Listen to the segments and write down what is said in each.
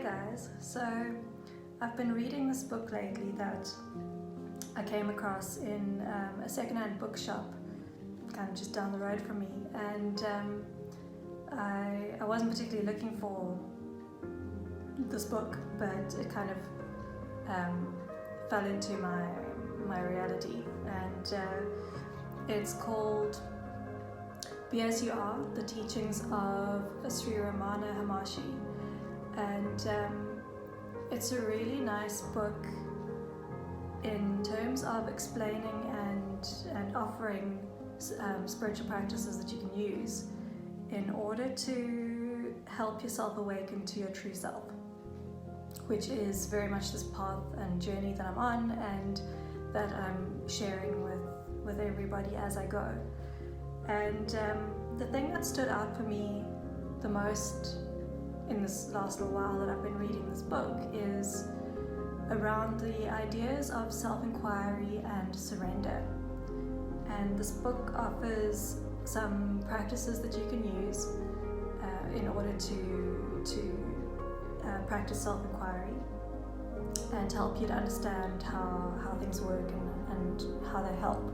guys, so I've been reading this book lately that I came across in a secondhand bookshop kind of just down the road from me, and I wasn't particularly looking for this book, but it kind of fell into my reality, and it's called Be As You Are, The Teachings of Sri Ramana Maharshi, and it's a really nice book in terms of explaining and offering spiritual practices that you can use in order to help yourself awaken to your true self, which is very much this path and journey that I'm on and that I'm sharing with everybody as I go. And the thing that stood out for me the most in this last little while that I've been reading this book is around the ideas of self-inquiry and surrender. And this book offers some practices that you can use in order to practice self-inquiry and help you to understand how things work and how they help.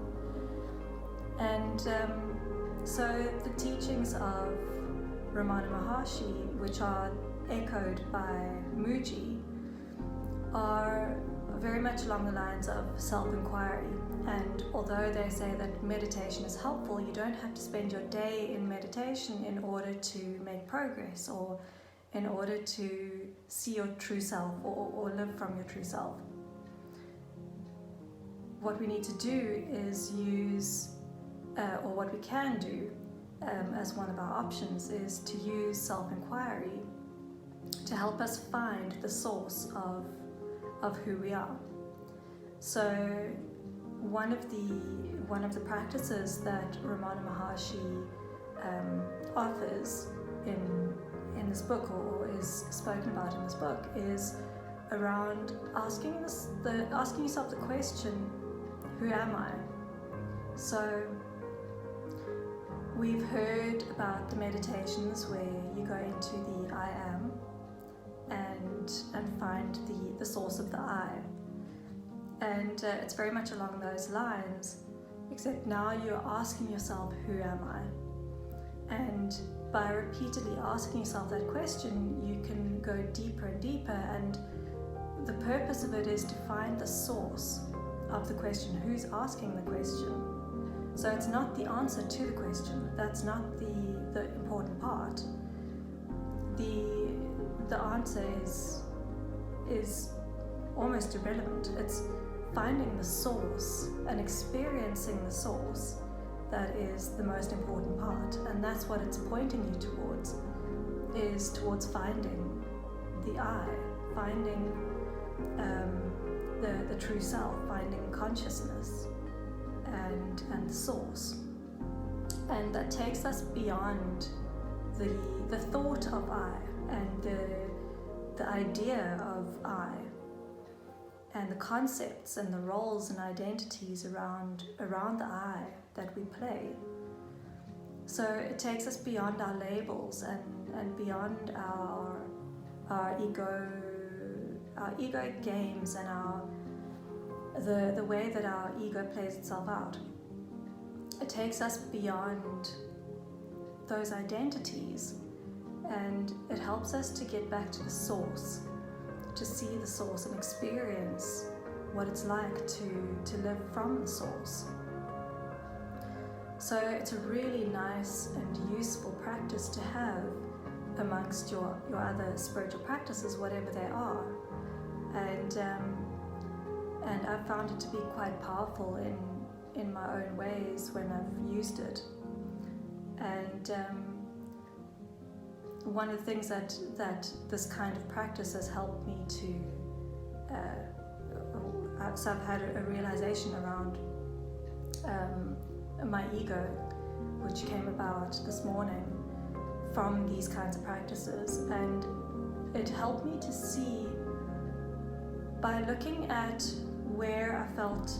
And so the teachings of Ramana Maharshi, which are echoed by Muji, are very much along the lines of self-inquiry. And although they say that meditation is helpful, you don't have to spend your day in meditation in order to make progress or in order to see your true self or live from your true self. What we need to do is use, or what we can do as one of our options, is to use self-inquiry to help us find the source of who we are. So one of the practices that Ramana Maharshi offers in this book, or is spoken about in this book, is around asking yourself the question, who am I? So we've heard about the meditations where you go into the I am and find the source of the I. And it's very much along those lines, except now you're asking yourself, who am I? And by repeatedly asking yourself that question, you can go deeper and deeper, and the purpose of it is to find the source of the question. Who's asking the question? So it's not the answer to the question. That's not the important part. The answer is almost irrelevant. It's finding the source and experiencing the source that is the most important part, and that's what it's pointing you towards, is towards finding the I, finding the true self, finding consciousness and the source. And that takes us beyond the thought of I and the idea of I and the concepts and the roles and identities around the I that we play. So it takes us beyond our labels and beyond our ego games and the way that our ego plays itself out. It takes us beyond those identities, and it helps us to get back to the source, to see the source and experience what it's like to live from the source. So it's a really nice and useful practice to have amongst your other spiritual practices, whatever they are. And I've found it to be quite powerful in my own ways when I've used it. And one of the things that this kind of practice has helped me to, so I've had a realization around my ego, which came about this morning from these kinds of practices, and it helped me to see, by looking at where I felt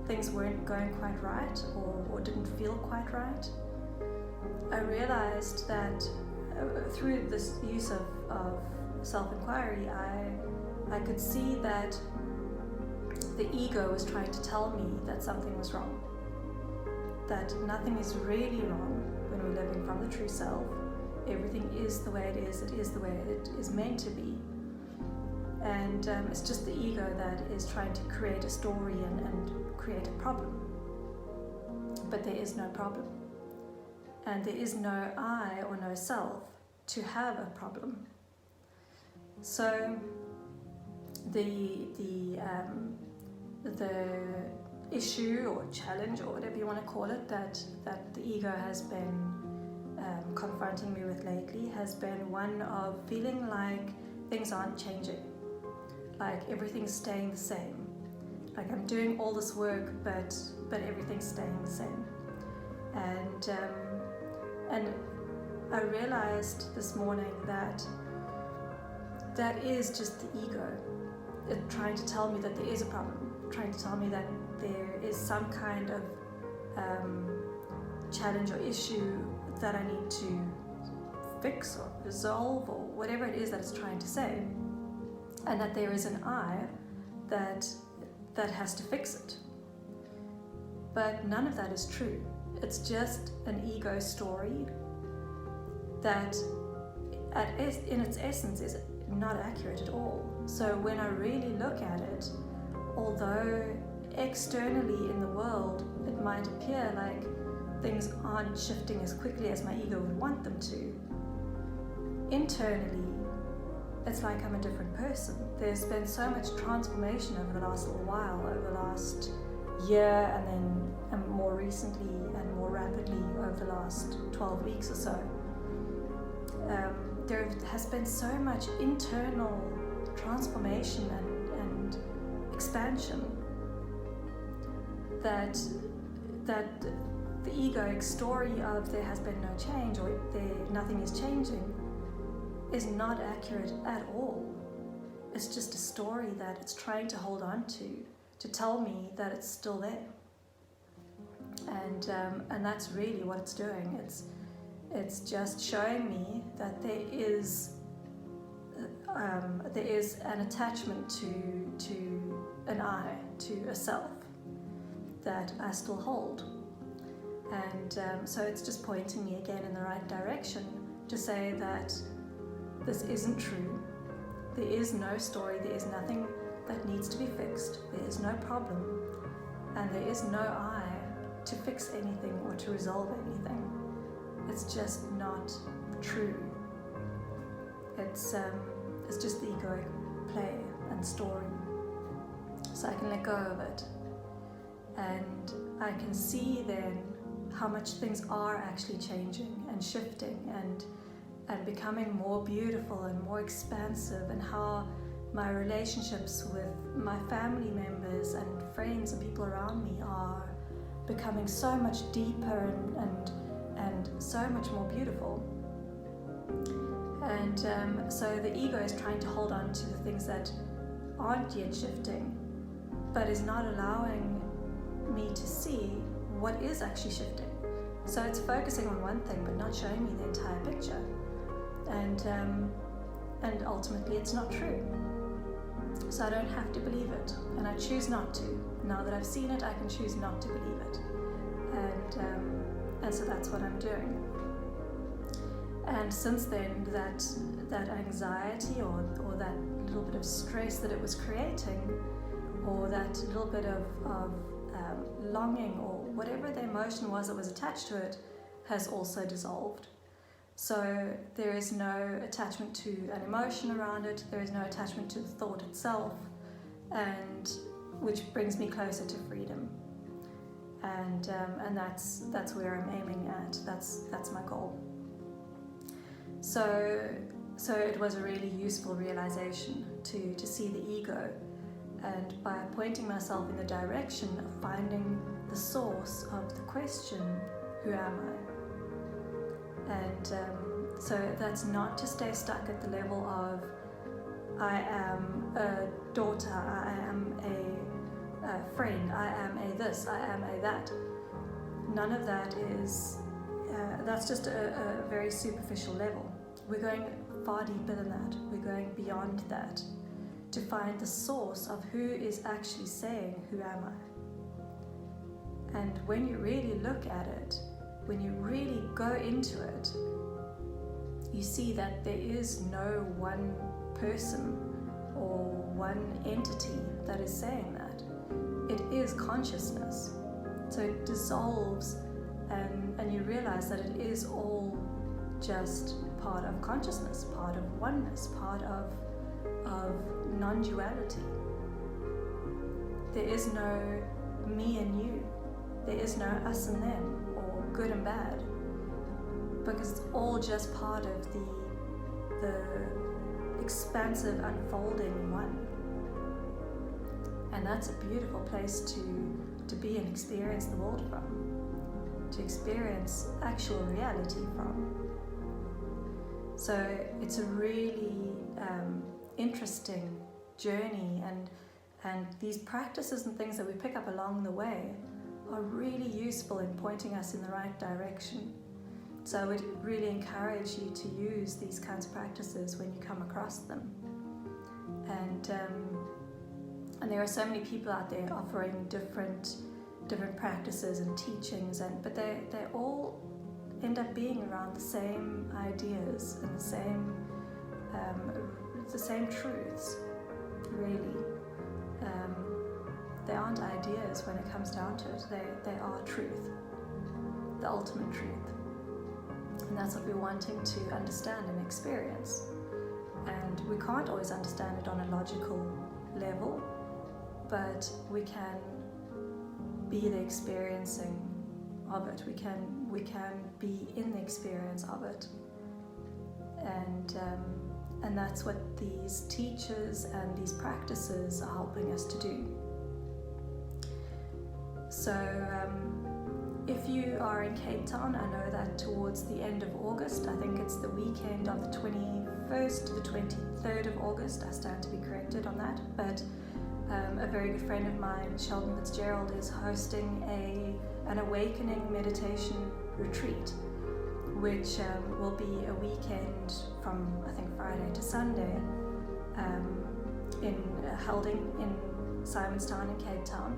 things weren't going quite right or didn't feel quite right, I realized that through this use of self-inquiry, I could see that the ego was trying to tell me that something was wrong, that nothing is really wrong when we're living from the true self. Everything is the way it is the way it is meant to be. And it's just the ego that is trying to create a story and create a problem. But there is no problem. And there is no I or no self to have a problem. So the issue or challenge or whatever you want to call it that the ego has been confronting me with lately has been one of feeling like things aren't changing, like everything's staying the same, like I'm doing all this work but everything's staying the same. And I realized this morning that is just the ego trying to tell me that there is a problem, trying to tell me that there is some kind of challenge or issue that I need to fix or resolve or whatever it is that it's trying to say, and that there is an I that has to fix it. But none of that is true. It's just an ego story that in its essence is not accurate at all. So when I really look at it, although externally in the world it might appear like things aren't shifting as quickly as my ego would want them to, internally it's like I'm a different person. There's been so much transformation over the last little while, over the last year, and then more recently and more rapidly over the last 12 weeks or so. There has been so much internal transformation and expansion that the egoic story of there has been no change or nothing is changing is not accurate at all. It's just a story that it's trying to hold on to tell me that it's still there. And that's really what it's doing. It's just showing me that there is an attachment to an I, to a self that I still hold. And so it's just pointing me again in the right direction to say that this isn't true. There is no story, there is nothing that needs to be fixed, there is no problem, and there is no I to fix anything or to resolve anything. It's just not true. It's just the egoic play and story. So I can let go of it, and I can see then how much things are actually changing and shifting and becoming more beautiful and more expansive, and how my relationships with my family members and friends and people around me are becoming so much deeper and so much more beautiful. And so the ego is trying to hold on to the things that aren't yet shifting, but is not allowing me to see what is actually shifting. So it's focusing on one thing but not showing me the entire picture. And ultimately it's not true. So I don't have to believe it, and I choose not to. Now that I've seen it, I can choose not to believe it. And so that's what I'm doing. And since then, that anxiety or that little bit of stress that it was creating, or that little bit of longing, or whatever the emotion was that was attached to it, has also dissolved. So there is no attachment to an emotion around it, there is no attachment to the thought itself, and which brings me closer to freedom. And that's where I'm aiming at. That's my goal. So it was a really useful realization to see the ego, and by pointing myself in the direction of finding the source of the question, who am I? And so that's not to stay stuck at the level of I am a daughter, I am a friend, I am a this, I am a that. None of that is, that's just a very superficial level. We're going far deeper than that. We're going beyond that to find the source of who is actually saying, "Who am I?" And when you really look at it, when you really go into it, you see that there is no one person or one entity that is saying that. It is consciousness. So it dissolves, and you realize that it is all just part of consciousness, part of oneness, part of non-duality. There is no me and you. There is no us and them, or good and bad, because it's all just part of the expansive unfolding one. And that's a beautiful place to be and experience the world from, to experience actual reality from. So it's a really interesting journey, and these practices and things that we pick up along the way are really useful in pointing us in the right direction. So I would really encourage you to use these kinds of practices when you come across them. And there are so many people out there offering different practices and teachings, but they all end up being around the same ideas and the same truths, really. They aren't ideas when it comes down to it. They are truth, the ultimate truth. And that's what we're wanting to understand and experience. And we can't always understand it on a logical level, but we can be the experiencing of it. We can be in the experience of it. And that's what these teachers and these practices are helping us to do. So if you are in Cape Town, I know that towards the end of August, I think it's the weekend of the 21st to the 23rd of August, I stand to be corrected on that, but a very good friend of mine, Sheldon Fitzgerald, is hosting an awakening meditation retreat, which will be a weekend from, I think, Friday to Sunday, held in Simonstown in Cape Town,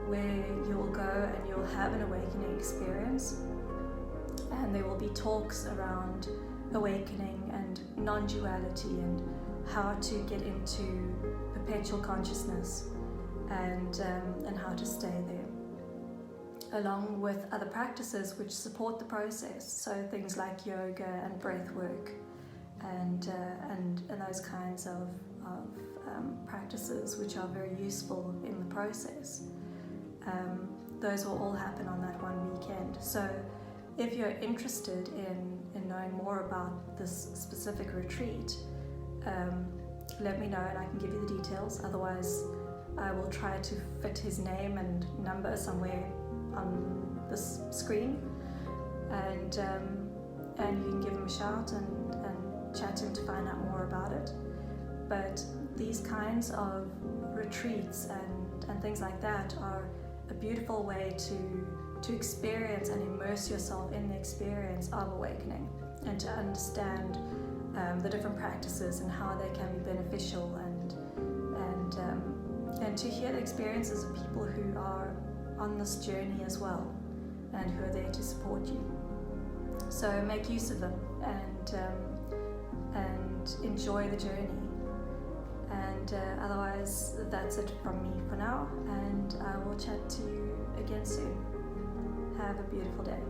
where you'll go and you'll have an awakening experience, and there will be talks around awakening and non-duality and how to get into perpetual consciousness and how to stay there, along with other practices which support the process. So things like yoga and breath work and those kinds of practices which are very useful in the process. Those will all happen on that one weekend. So if you're interested in knowing more about this specific retreat, let me know and I can give you the details. Otherwise, I will try to fit his name and number somewhere on this screen, and you can give him a shout and chat to him to find out more about it. But these kinds of retreats and things like that are a beautiful way to experience and immerse yourself in the experience of awakening, and to understand the different practices and how they can be beneficial, and to hear the experiences of people who are on this journey as well, and who are there to support you. So make use of them and enjoy the journey. And otherwise, that's it from me for now, and I will chat to you again soon. Have a beautiful day.